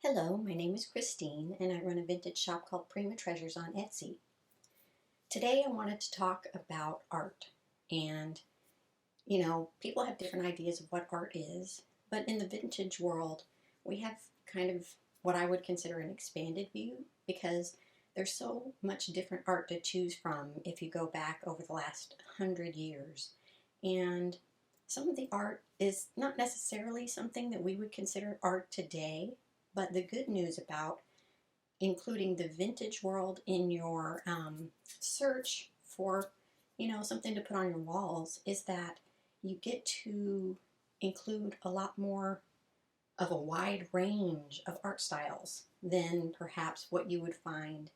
Hello, my name is Christine and I run a vintage shop called Prima Treasures on Etsy. Today I wanted to talk about art and people have different ideas of what art is, but in the vintage world we have kind of what I would consider an expanded view because there's so much different art to choose from if you go back over the last 100 years. And some of the art is not necessarily something that we would consider art today, but the good news about including the vintage world in your search for, something to put on your walls is that you get to include a lot more of a wide range of art styles than perhaps what you would find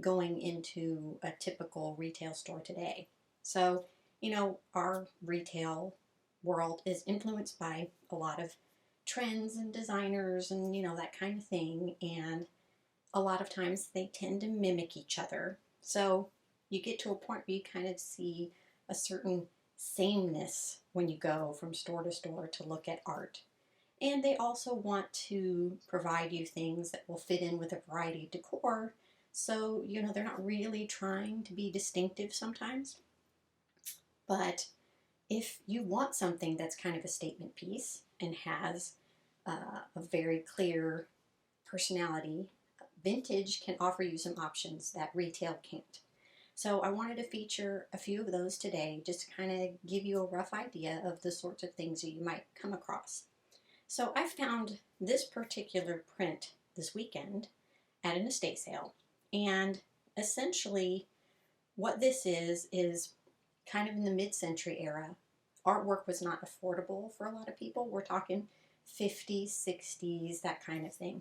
going into a typical retail store today. So, our retail world is influenced by a lot of trends and designers and that kind of thing, and a lot of times they tend to mimic each other. So you get to a point where you kind of see a certain sameness when you go from store to store to look at art. And they also want to provide you things that will fit in with a variety of decor. So, they're not really trying to be distinctive sometimes. But if you want something that's kind of a statement piece and has a very clear personality, vintage can offer you some options that retail can't. So I wanted to feature a few of those today just to kind of give you a rough idea of the sorts of things that you might come across. So I found this particular print this weekend at an estate sale, and essentially what this is kind of in the mid-century era. Artwork was not affordable for a lot of people. We're talking 50s, 60s, that kind of thing.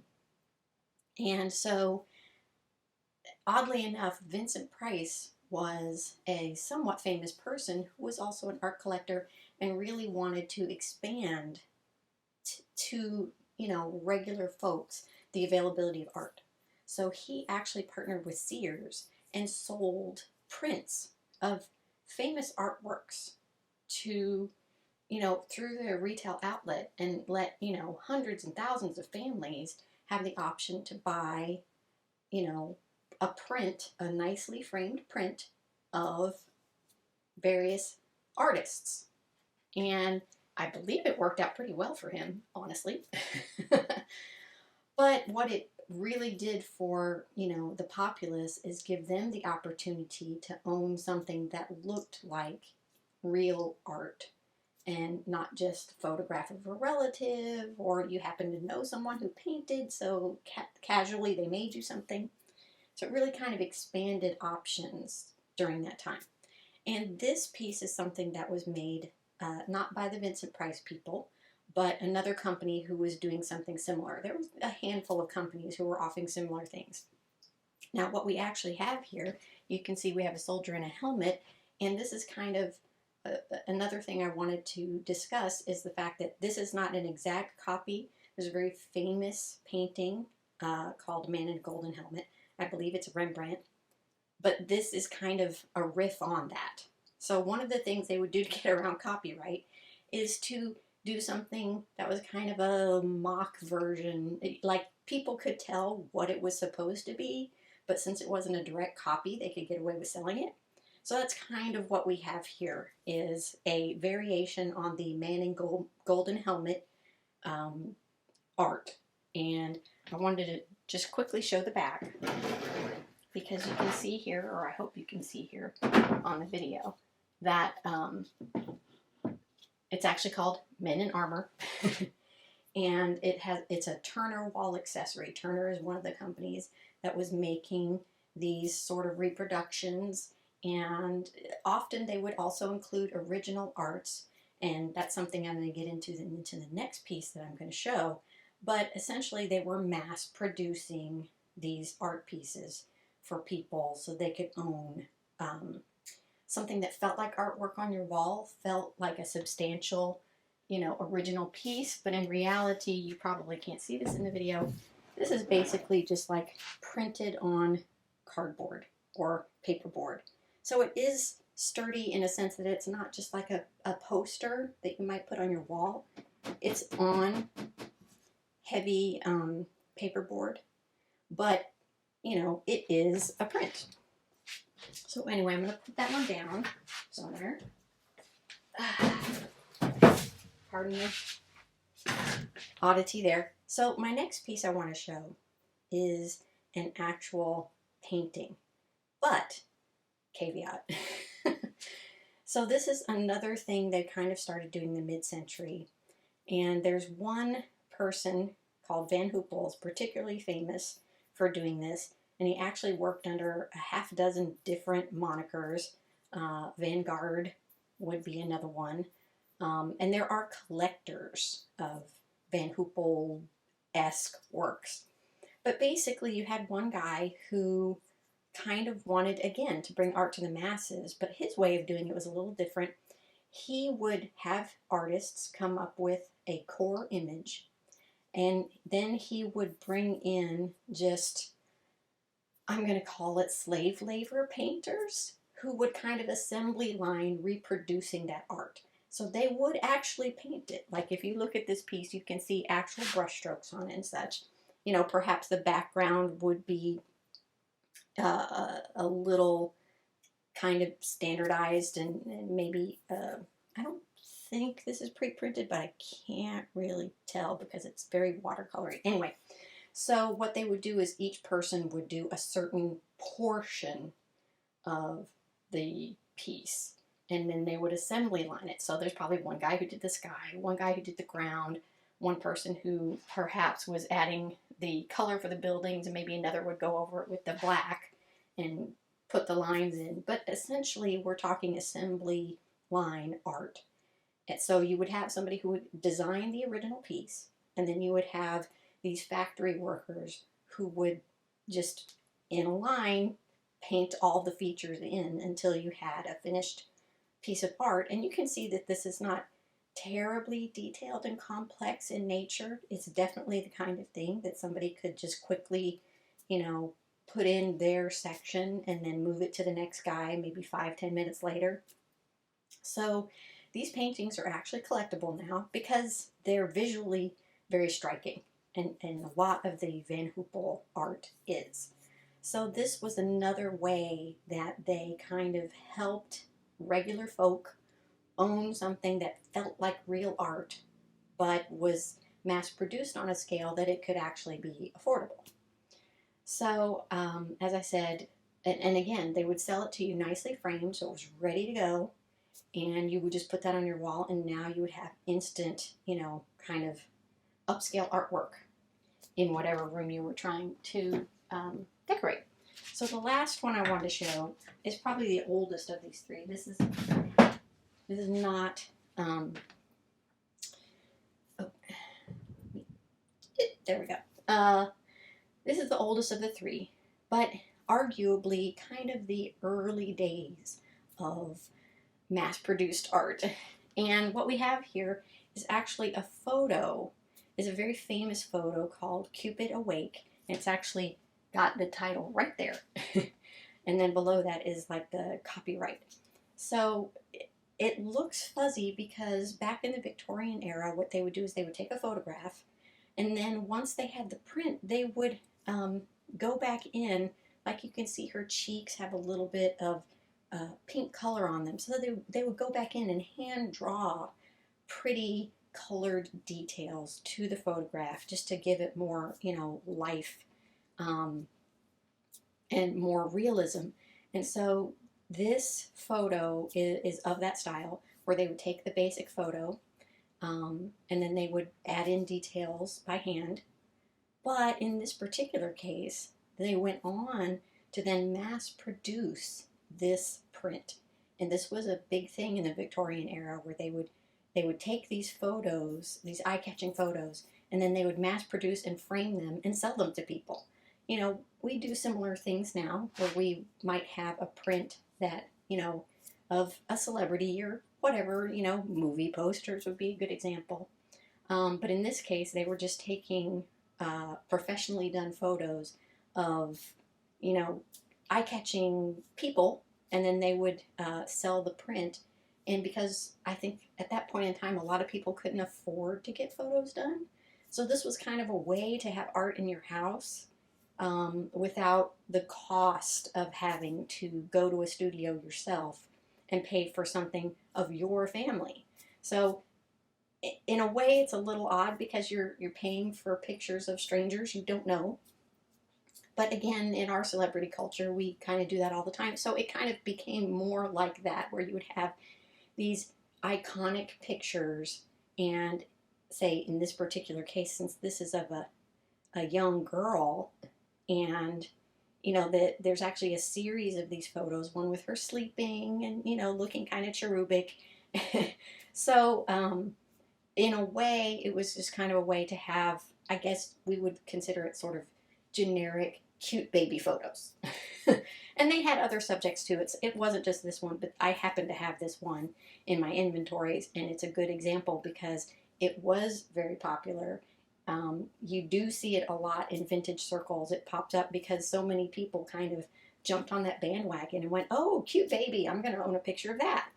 And so, oddly enough, Vincent Price was a somewhat famous person who was also an art collector and really wanted to expand to, regular folks the availability of art. So he actually partnered with Sears and sold prints of famous artworks to, through their retail outlet, and let, hundreds and thousands of families have the option to buy, a print, a nicely framed print of various artists. And I believe it worked out pretty well for him, honestly. But what it really did for, the populace is give them the opportunity to own something that looked like real art and not just a photograph of a relative, or you happen to know someone who painted, so casually they made you something. So it really kind of expanded options during that time. And this piece is something that was made not by the Vincent Price people, but another company who was doing something similar. There was a handful of companies who were offering similar things. Now what we actually have here, you can see we have a soldier in a helmet, and this is kind of another thing I wanted to discuss is the fact that this is not an exact copy. There's a very famous painting called Man in a Golden Helmet. I believe it's Rembrandt. But this is kind of a riff on that. So one of the things they would do to get around copyright is to do something that was kind of a mock version. Like, people could tell what it was supposed to be, but since it wasn't a direct copy, they could get away with selling it. So that's kind of what we have here, is a variation on the Man in Golden Helmet art. And I wanted to just quickly show the back, because you can see here, or I hope you can see here on the video, that it's actually called Men in Armor. And it's a Turner wall accessory. Turner is one of the companies that was making these sort of reproductions, and often they would also include original arts, and that's something I'm going to get into the next piece that I'm going to show. But essentially they were mass producing these art pieces for people so they could own something that felt like artwork on your wall, felt like a substantial, original piece, but in reality, you probably can't see this in the video. This is basically just like printed on cardboard or paperboard. So it is sturdy in a sense that it's not just like a poster that you might put on your wall. It's on heavy paperboard, but you know, it is a print. So anyway, I'm going to put that one down somewhere. Pardon the oddity there. So my next piece I want to show is an actual painting, but caveat. So this is another thing they kind of started doing in the mid-century, and there's one person called Van Hoopel's particularly famous for doing this, and he actually worked under a half dozen different monikers. Vanguard would be another one, and there are collectors of Van Hoopel-esque works. But basically you had one guy who kind of wanted, again, to bring art to the masses, but his way of doing it was a little different. He would have artists come up with a core image, and then he would bring in just, I'm going to call it slave labor painters, who would kind of assembly line reproducing that art. So they would actually paint it. Like if you look at this piece, you can see actual brush strokes on it and such. You know, perhaps the background would be a little kind of standardized and maybe, I don't think this is pre-printed, but I can't really tell because it's very watercolory. Anyway, so what they would do is each person would do a certain portion of the piece, and then they would assembly line it. So there's probably one guy who did the sky, one guy who did the ground, one person who perhaps was adding the color for the buildings, and maybe another would go over it with the black and put the lines in. But essentially we're talking assembly line art. And so you would have somebody who would design the original piece, and then you would have these factory workers who would just in a line paint all the features in until you had a finished piece of art. And you can see that this is not terribly detailed and complex in nature. It's definitely the kind of thing that somebody could just quickly, you know, put in their section and then move it to the next guy maybe 5-10 minutes later. So these paintings are actually collectible now because they're visually very striking, and a lot of the Van Hoopel art is. So this was another way that they kind of helped regular folk own something that felt like real art, but was mass-produced on a scale that it could actually be affordable. So, as I said, and again, they would sell it to you nicely framed, so it was ready to go, and you would just put that on your wall, and now you would have instant, you know, kind of upscale artwork in whatever room you were trying to decorate. So the last one I wanted to show is probably the oldest of these three. This is not, oh, there we go. This is the oldest of the three, but arguably kind of the early days of mass-produced art. And what we have here is actually a photo. It's a very famous photo called Cupid Awake, and it's actually got the title right there. And then below that is like the copyright. So it looks fuzzy because back in the Victorian era, what they would do is they would take a photograph, and then once they had the print, they would go back in, like you can see her cheeks have a little bit of pink color on them. So they would go back in and hand draw pretty colored details to the photograph just to give it more, you know, life and more realism. And so this photo is of that style, where they would take the basic photo and then they would add in details by hand. But in this particular case, they went on to then mass produce this print. And this was a big thing in the Victorian era, where they would take these photos, these eye-catching photos, and then they would mass produce and frame them and sell them to people. You know, we do similar things now, where we might have a print that, you know, of a celebrity or whatever, you know, movie posters would be a good example. But in this case, they were just taking professionally done photos of, you know, eye-catching people, and then they would sell the print. And because I think at that point in time, a lot of people couldn't afford to get photos done, So this was kind of a way to have art in your house without the cost of having to go to a studio yourself and pay for something of your family. So in a way, it's a little odd because you're paying for pictures of strangers you don't know. But again, in our celebrity culture, we kind of do that all the time. So it kind of became more like that, where you would have these iconic pictures, and say in this particular case, since this is of a young girl, and that there's actually a series of these photos, one with her sleeping and looking kind of cherubic. So in a way, it was just kind of a way to have, I guess we would consider it sort of generic, cute baby photos. And they had other subjects too. It wasn't just this one, but I happen to have this one in my inventories, and it's a good example because it was very popular. You do see it a lot in vintage circles. It popped up because so many people kind of jumped on that bandwagon and went, oh, cute baby, I'm going to own a picture of that.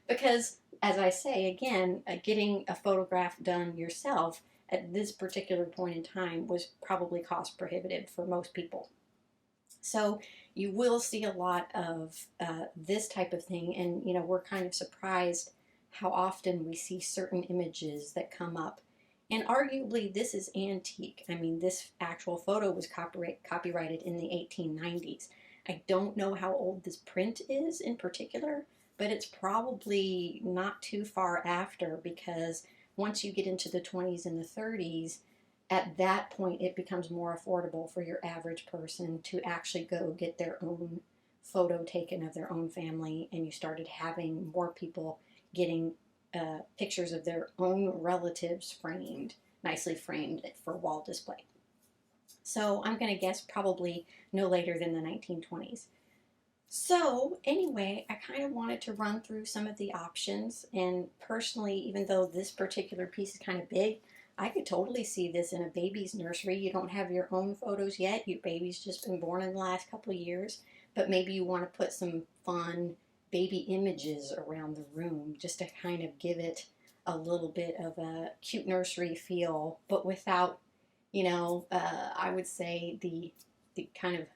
Because, as I say, again, getting a photograph done yourself at this particular point in time was probably cost prohibitive for most people. So you will see a lot of this type of thing, and we're kind of surprised how often we see certain images that come up. And arguably, this is antique. I mean, this actual photo was copyrighted in the 1890s. I don't know how old this print is in particular, but it's probably not too far after, because once you get into the 20s and the 30s, at that point it becomes more affordable for your average person to actually go get their own photo taken of their own family, and you started having more people getting pictures of their own relatives framed, nicely framed for wall display. So I'm going to guess probably no later than the 1920s. So anyway, I kind of wanted to run through some of the options, and personally, even though this particular piece is kind of big, I could totally see this in a baby's nursery. You don't have your own photos yet. Your baby's just been born in the last couple of years, but maybe you want to put some fun baby images around the room just to kind of give it a little bit of a cute nursery feel, but without, I would say the kind of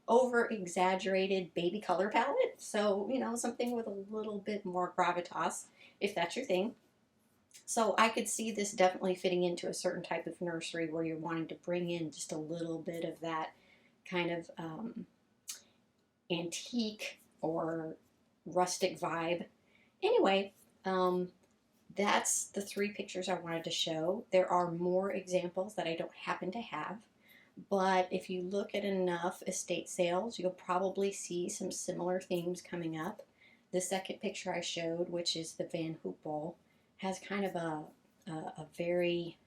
over exaggerated baby color palette. So, something with a little bit more gravitas, if that's your thing. So I could see this definitely fitting into a certain type of nursery where you're wanting to bring in just a little bit of that kind of antique or rustic vibe. Anyway, that's the 3 pictures I wanted to show. There are more examples that I don't happen to have, but if you look at enough estate sales, you'll probably see some similar themes coming up. The second picture I showed, which is the Van Hoop bowl, has kind of a very,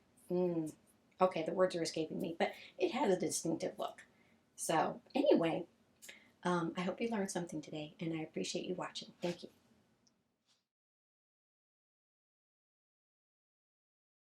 okay, the words are escaping me, but it has a distinctive look. So anyway, I hope you learned something today, and I appreciate you watching. Thank you.